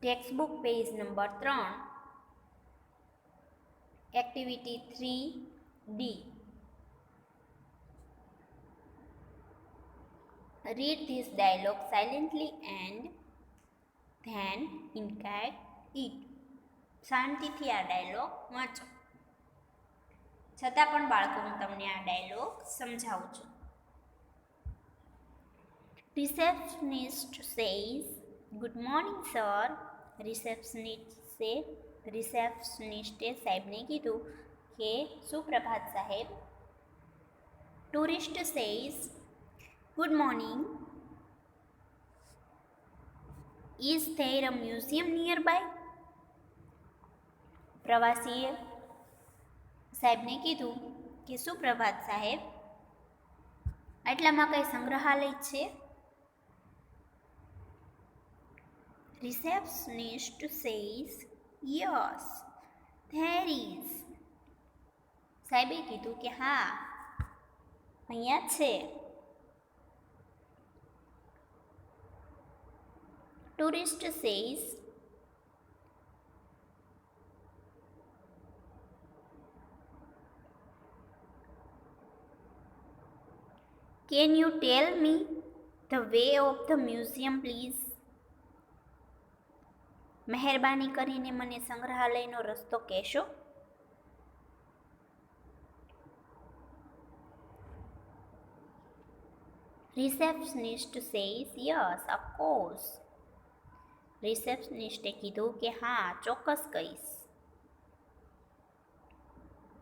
Textbook page number 3, activity 3D. Read this dialogue silently and then indicate it. શાંતિથી આ dialog વાંચો. છતાં પણ બાળકો હું તમને આ ડાયલોગ સમજાવું છું. Receptionist says, "Good morning, sir." રિસેપ્શનિસ્ટે સાહેબને કીધું કે સુપ્રભાત સાહેબ. Tourist says, "Good morning. Is there a museum nearby?" પ્રવાસીએ સાહેબને કીધું કે સુપ્રભાત સાહેબ, આટલામાં કઈ સંગ્રહાલય છે? Receptionist says, "Yes, there is." સાહેબે કીધું કે હા, અહીંયા છે. Tourist says, "Can you tell me the way of the museum, please?" મહેરબાની કરીને મને સંગ્રહાલયનો રસ્તો કહેશો? Receptionist says, "Yes, of course." રિસેપ્શનિસ્ટે કીધું કે હા, ચોક્કસ કહીશ.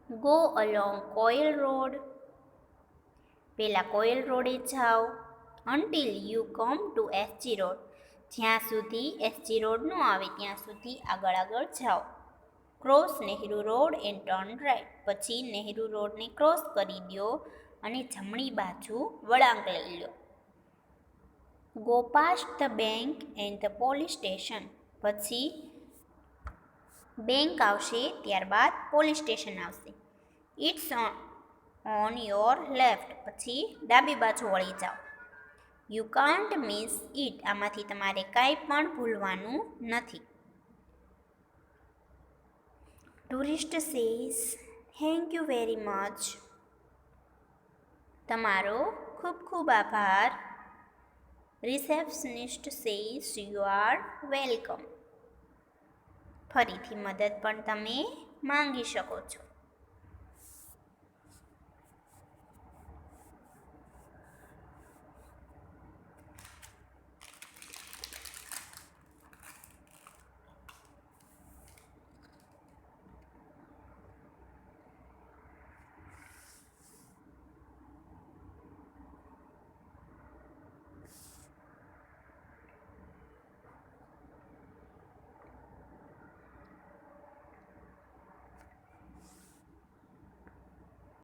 Go along Coil Road. પેલા કોયલ રોડે જાઓ. Until you come to SG Road. જ્યાં સુધી SG રોડ ન આવે ત્યાં સુધી આગળ જાઓ. Cross Nehru road and turn right. પછી નહેરુ રોડને ક્રોસ કરી દો અને જમણી બાજુ વળાંક લઈ લો. Go past the bank and the police station. પછી બેંક આવશે, ત્યારબાદ પોલીસ સ્ટેશન આવશે. It's on your left. પછી ડાબી બાજુ વળી જાઓ. You can't miss it. આમાંથી તમારે કાંઈ પણ ભૂલવાનું નથી. Tourist says, "Thank you very much." તમારો ખૂબ ખૂબ આભાર. Receptionist says, "You are welcome." ફરીથી મદદ પણ તમે માંગી શકો છો.